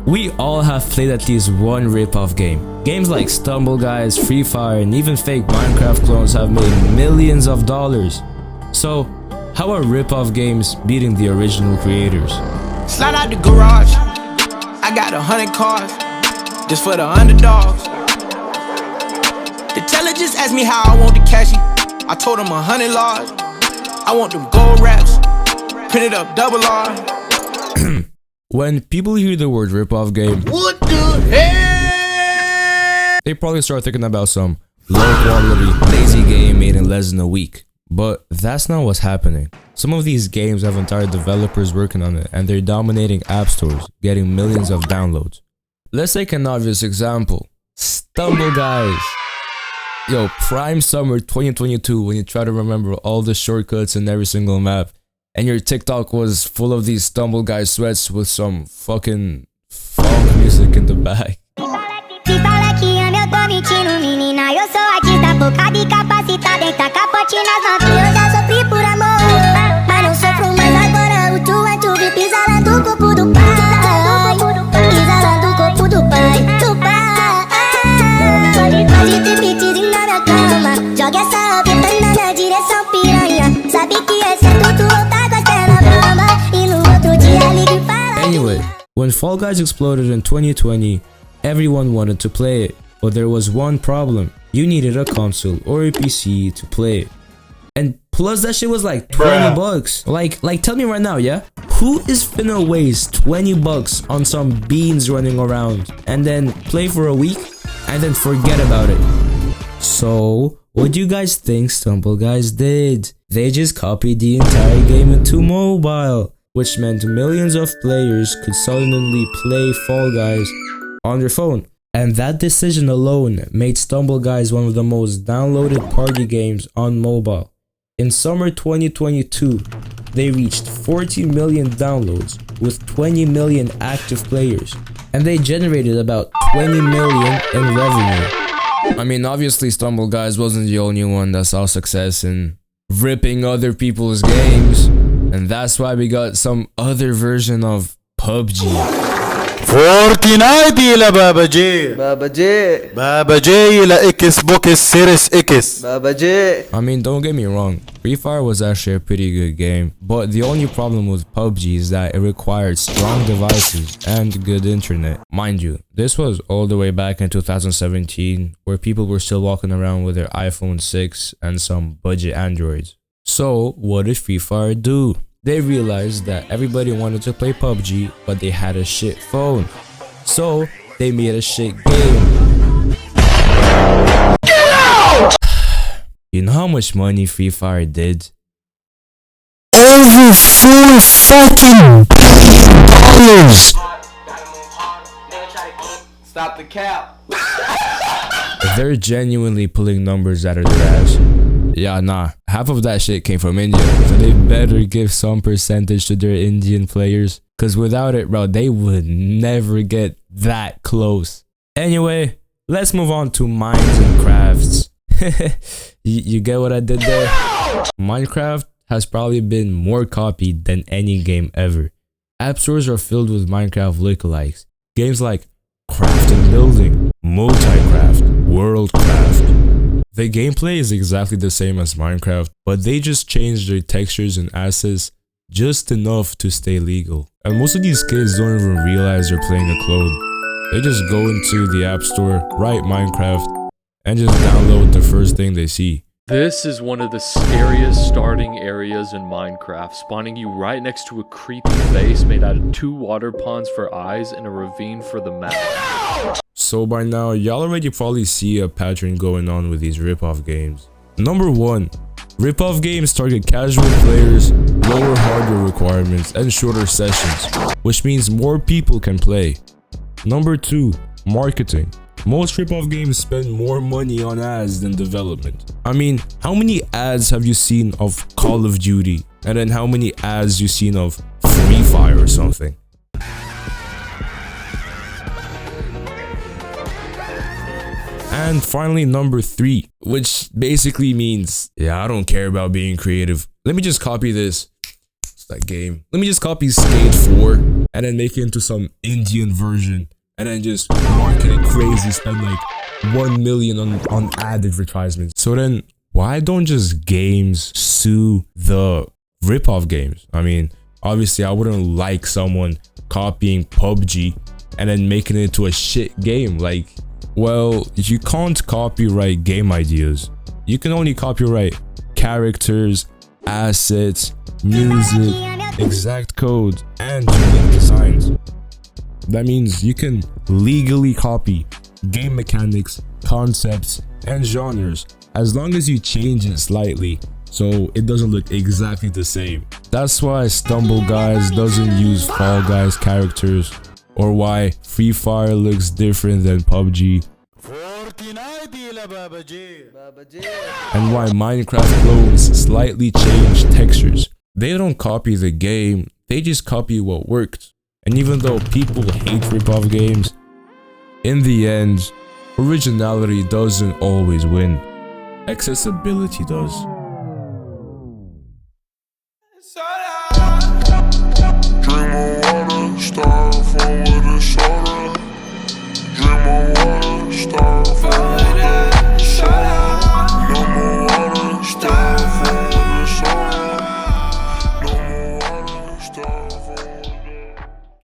We all have played at least one rip-off game. Games like Stumble Guys, Free Fire, and even fake Minecraft clones have made millions of dollars. So, how are rip-off games beating the original creators? Slide out the garage, I got 100 cars, just for the underdogs. The teller just asked me how I want the cashy. I told him 100 large. I want them gold wraps, printed up double R. When people hear the word rip-off game, What the hell? they probably start thinking about some low-quality, lazy game made in less than a week. But that's not what's happening. Some of these games have entire developers working on it, and they're dominating app stores, getting millions of downloads. Let's take an obvious example. Stumble Guys. Yo, prime summer 2022 when you try to remember all the shortcuts in every single map, and your TikTok was full of these Stumble Guys sweats with some fucking funk music in the back. Anyway, when Fall Guys exploded in 2020, everyone wanted to play it, but there was one problem. You needed a console or a PC to play it. And plus that shit was like 20 bucks. Like tell me right now, yeah? Who is finna waste 20 bucks on some beans running around and then play for a week and then forget about it? So, what do you guys think Stumble Guys did? They just copied the entire game into mobile, which meant millions of players could suddenly play Fall Guys on their phone. And that decision alone made Stumble Guys one of the most downloaded party games on mobile. In summer 2022, they reached 40 million downloads with 20 million active players, and they generated about 20 million in revenue. I mean, obviously Stumble Guys wasn't the only one that saw success in ripping other people's games, and that's why we got some other version of PUBG. فورتنايت إلى بابا جي بابا جي إلى إكس بوكس سيريس إكس بابا جي. I mean, don't get me wrong, Free Fire was actually a pretty good game, but the only problem with PUBG is that it required strong devices and good internet. Mind you, this was all the way back in 2017, where people were still walking around with their iPhone 6 and some budget Androids. So, what did Free Fire do? They realized that everybody wanted to play PUBG, but they had a shit phone. So, they made a shit game. Get out! You know how much money Free Fire did? Over $4 fucking billion. Stop the cap. They're genuinely pulling numbers out of their ass. Yeah, nah, half of that shit came from India, so they better give some percentage to their Indian players, cause without it, bro, they would never get that close. Anyway, let's move on to mines and crafts. you get what I did there? Minecraft has probably been more copied than any game ever. App stores are filled with Minecraft lookalikes. Games like Craft and Building, Multicraft, Worldcraft. The gameplay is exactly the same as Minecraft, but they just changed their textures and assets just enough to stay legal. And most of these kids don't even realize they're playing a clone. They just go into the app store, write Minecraft, and just download the first thing they see. This is one of the scariest starting areas in Minecraft, spawning you right next to a creepy base made out of 2 water ponds for eyes and a ravine for the mouth. So by now, y'all already probably see a pattern going on with these rip-off games. Number 1. Rip-off games target casual players, lower hardware requirements, and shorter sessions, which means more people can play. Number 2. Marketing. Most rip-off games spend more money on ads than development. I mean, how many ads have you seen of Call of Duty? And then how many ads you seen of Free Fire or something? And finally, number 3, which basically means, yeah, I don't care about being creative. Let me just copy this. that game. Let me just copy Skate 4 and then make it into some Indian version and then just market it crazy, spend like 1 million on ad advertisements. So then why don't just games sue the Ripoff games? I mean, obviously I wouldn't like someone copying PUBG and then making it into a shit game. Like, well, you can't copyright game ideas. You can only copyright characters, assets, music, exact code, and unique designs. That means you can legally copy game mechanics, concepts, and genres as long as you change it slightly so it doesn't look exactly the same. That's why Stumble Guys doesn't use Fall Guys characters, or why Free Fire looks different than PUBG, and why Minecraft clones slightly change textures. They don't copy the game, they just copy what worked. And even though people hate Ripoff games, in the end, originality doesn't always win. Accessibility does.